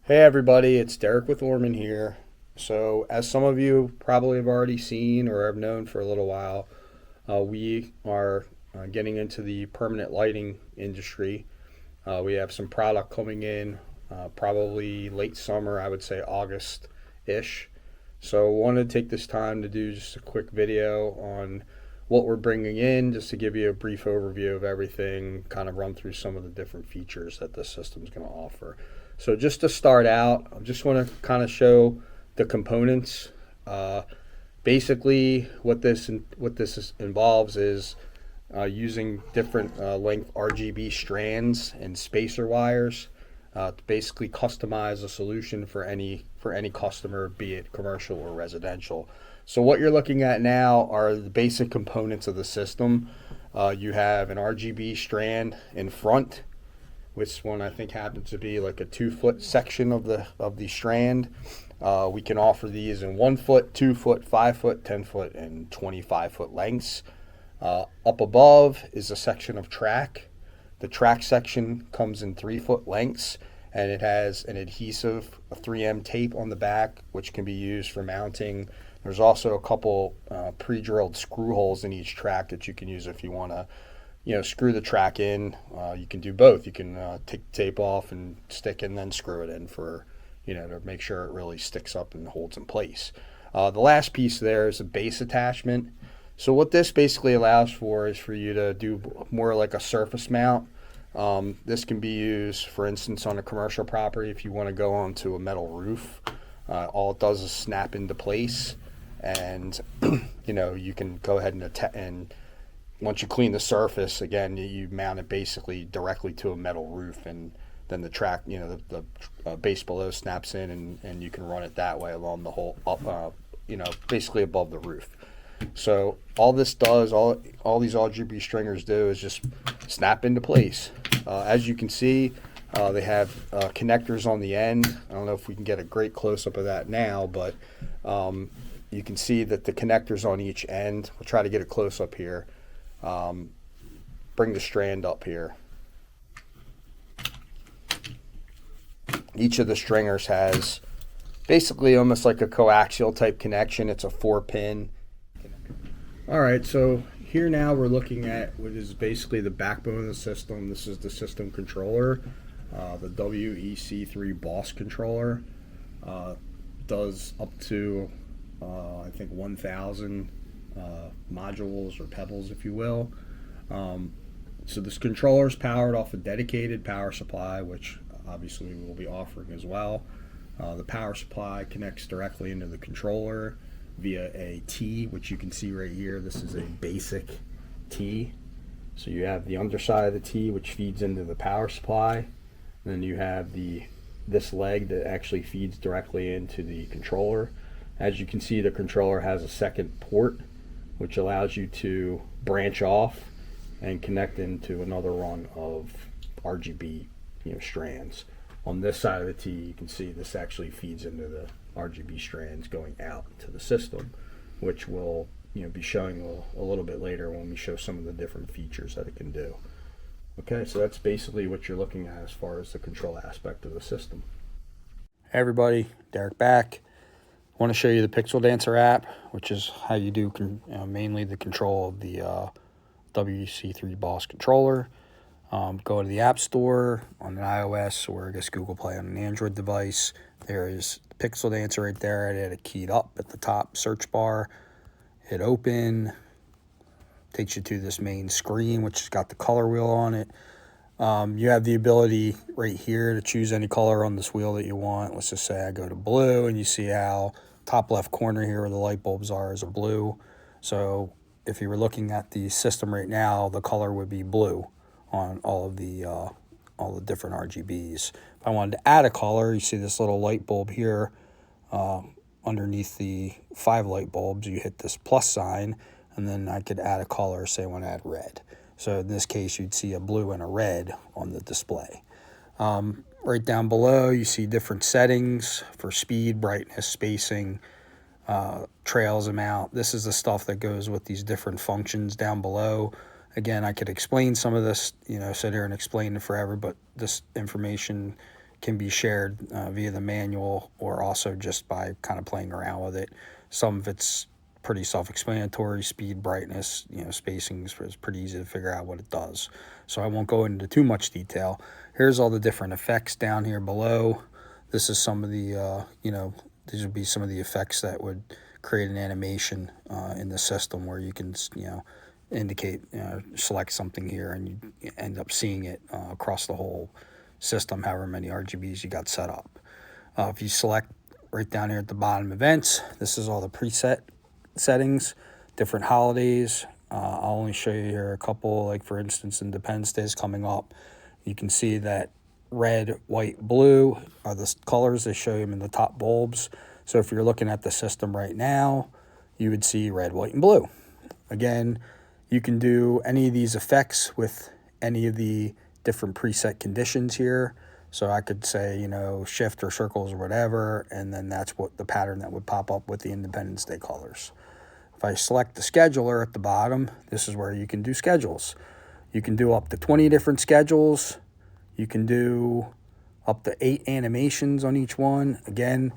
Hey everybody, it's Derek with Orman here. So, as some of you probably have already seen or have known for a little while, we are getting into the permanent lighting industry. We have some product coming in probably late summer, I would say August ish. So, I wanted to take this time to do just a quick video on what we're bringing in, just to give you a brief overview of everything, kind of run through some of the different features that the system's going to offer. So just to start out, I just want to kind of show the components. Uh, Basically, involves is using different length RGB strands and spacer wires to basically customize a solution for any customer, be it commercial or residential. So what you're looking at now are the basic components of the system. You have an RGB strand in front, which one I think happens to be like a 2 foot section of the strand. We can offer these in 1 foot, 2 foot, 5 foot, 10 foot, and 25 foot lengths. Up above is a section of track. The track section comes in 3 foot lengths, and it has an adhesive, a 3M tape on the back, which can be used for mounting. There's also a couple pre-drilled screw holes in each track that you can use if you want to screw the track in. You can do both. You can take the tape off and stick and then screw it in for, to make sure it really sticks up and holds in place. The last piece there is a base attachment. So what this basically allows for is for you to do more like a surface mount. This can be used, for instance, on a commercial property if you want to go onto a metal roof. All it does is snap into place, and you can go ahead and once you clean the surface, again, you mount it basically directly to a metal roof, and then the track, the base below snaps in, and you can run it that way along the whole, basically above the roof. So all this does, all these RGB stringers do is just snap into place. As you can see, they have connectors on the end. I don't know if we can get a great close-up of that now, but you can see that the connectors on each end. We'll try to get a close-up here. Bring the strand up here. Each of the stringers has basically almost like a coaxial type connection. It's a 4-pin. All right, so here now we're looking at what is basically the backbone of the system. This is the system controller, the WEC3 Boss controller. Does up to I think 1,000 modules or pebbles, if you will. So this controller is powered off a dedicated power supply, which obviously we will be offering as well. The power supply connects directly into the controller via a T, which you can see right here. This is a basic T. So you have the underside of the T, which feeds into the power supply. And then you have this leg that actually feeds directly into the controller. As you can see, the controller has a second port, which allows you to branch off and connect into another run of RGB strands. On this side of the T, you can see this actually feeds into the RGB strands going out to the system, which we'll be showing a little bit later when we show some of the different features that it can do. Okay, so that's basically what you're looking at as far as the control aspect of the system. Hey everybody, Derek back. I want to show you the Pixel Dancer app, which is how you do mainly the control of the WC3 Boss controller. Go to the App Store on an iOS, or I guess Google Play on an Android device. There is the Pixel Dancer right there. I had it keyed up at the top search bar. Hit open. Takes you to this main screen, which has got the color wheel on it. You have the ability right here to choose any color on this wheel that you want. Let's just say I go to blue, and you see how top left corner here where the light bulbs are is a blue. So if you were looking at the system right now, the color would be blue on all the different RGBs. If I wanted to add a color, you see this little light bulb here underneath the 5 light bulbs. You hit this plus sign, and then I could add a color. Say I want to add red. So in this case, you'd see a blue and a red on the display. Right down below, you see different settings for speed, brightness, spacing, trails amount. This is the stuff that goes with these different functions down below. Again, I could explain some of this, sit here and explain it forever, but this information can be shared via the manual or also just by kind of playing around with it. Some of it's pretty self-explanatory. Speed, brightness, spacing is pretty easy to figure out what it does. So I won't go into too much detail. Here's all the different effects down here below. This is some of the, these would be some of the effects that would create an animation in the system where you can, indicate, select something here and you end up seeing it across the whole system, however many RGBs you got set up. If you select right down here at the bottom, events, this is all the preset settings, different holidays. I'll only show you here a couple, like for instance, Independence Day is coming up. You can see that red, white, blue are the colors. They show them in the top bulbs. So if you're looking at the system right now, you would see red, white, and blue. Again, you can do any of these effects with any of the different preset conditions here. So I could say, shift or circles or whatever, and then that's what the pattern that would pop up with the Independence Day colors. If I select the scheduler at the bottom, this is where you can do schedules. You can do up to 20 different schedules. You can do up to 8 animations on each one. Again,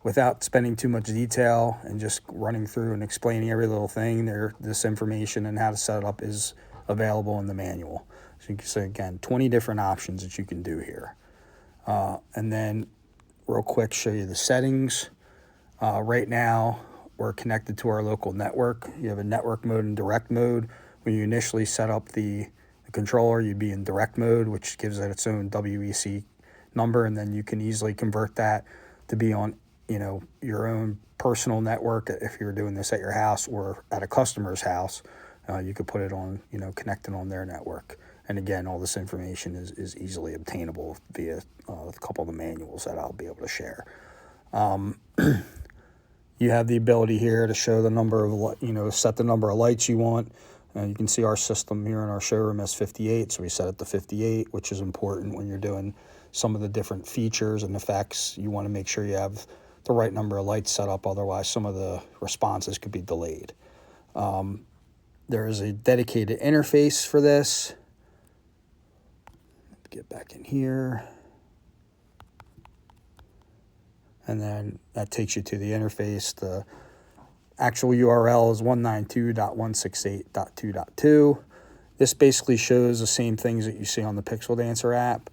without spending too much detail and just running through and explaining every little thing, this information and how to set it up is available in the manual. So you can say, again, 20 different options that you can do here. And then real quick, show you the settings. Right now, we're connected to our local network. You have a network mode and direct mode. When you initially set up the controller, you'd be in direct mode, which gives it its own WEC number, and then you can easily convert that to be on your own personal network. If you're doing this at your house or at a customer's house, you could put it on, connected on their network. And again, all this information is easily obtainable via a couple of the manuals that I'll be able to share. You have the ability here to show the number of, set the number of lights you want. You can see our system here in our showroom has 58, so we set it to 58, which is important when you're doing some of the different features and effects. You want to make sure you have the right number of lights set up, otherwise some of the responses could be delayed. There is a dedicated interface for this. Get back in here. And then that takes you to the interface. The actual URL is 192.168.2.2. This basically shows the same things that you see on the Pixel Dancer app.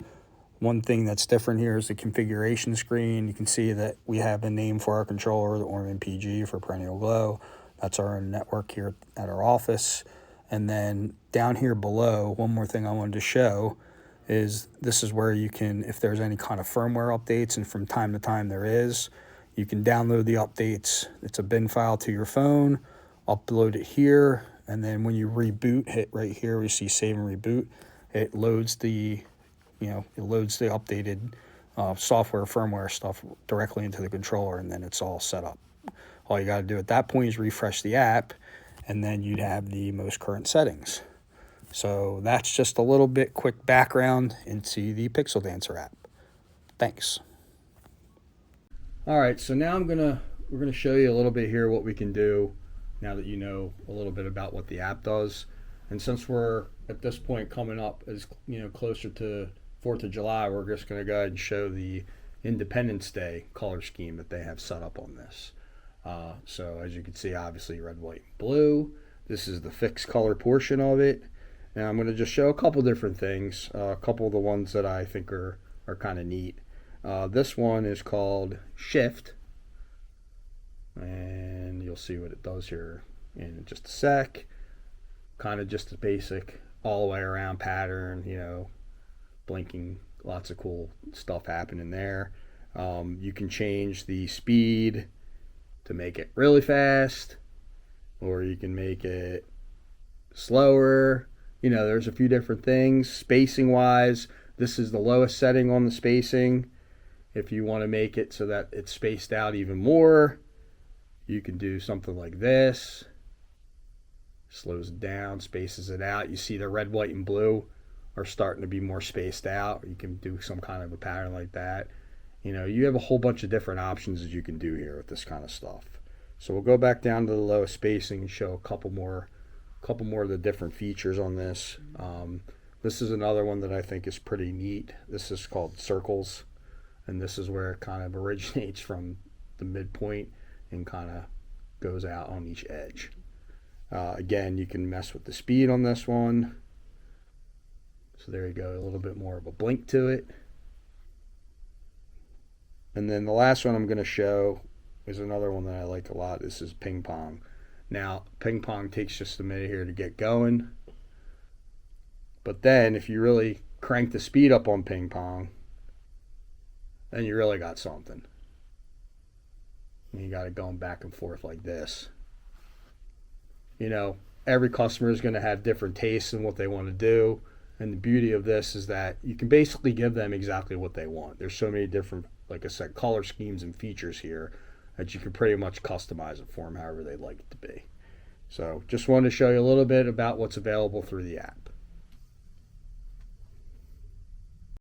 One thing that's different here is the configuration screen. You can see that we have a name for our controller, the Orman PG for Perennial Glow. That's our own network here at our office. And then down here below, one more thing I wanted to show is this is where you can, if there's any kind of firmware updates, and from time to time there is, you can download the updates. It's a bin file to your phone, upload it here, and then when you reboot, hit right here where you see save and reboot, it loads the updated software, firmware stuff directly into the controller, and then it's all set up. All you got to do at that point is refresh the app, and then you'd have the most current settings. So that's just a little bit quick background into the Pixel Dancer app. Thanks. All right, so now we're gonna show you a little bit here what we can do now that you know a little bit about what the app does. And since we're at this point coming up as closer to 4th of July, we're just gonna go ahead and show the Independence Day color scheme that they have set up on this. So as you can see, obviously red, white, and blue. This is the fixed color portion of it. And I'm going to just show a couple different things, a couple of the ones that I think are kind of neat. This one is called Shift, and you'll see what it does here in just a sec. Kind of just a basic all the way around pattern, blinking, lots of cool stuff happening there. You can change the speed to make it really fast, or you can make it slower. There's a few different things. Spacing wise, this is the lowest setting on the spacing. If you want to make it so that it's spaced out even more, you can do something like this. Slows it down, spaces it out. You see the red, white, and blue are starting to be more spaced out. You can do some kind of a pattern like that. You have a whole bunch of different options that you can do here with this kind of stuff. So we'll go back down to the lowest spacing and show a couple more of the different features on this. This is another one that I think is pretty neat. This is called Circles. and this is where it kind of originates from the midpoint and kind of goes out on each edge. Again, you can mess with the speed on this one. So there you go, a little bit more of a blink to it. And then the last one I'm going to show is another one that I like a lot. This is ping pong. Now, ping pong takes just a minute here to get going. But then if you really crank the speed up on ping pong, then you really got something. And you got it going back and forth like this. You know, every customer is going to have different tastes in what they want to do. And the beauty of this is that you can basically give them exactly what they want. There's so many different, like I said, color schemes and features here that you can pretty much customize it for them however they'd like it to be. So just wanted to show you a little bit about what's available through the app.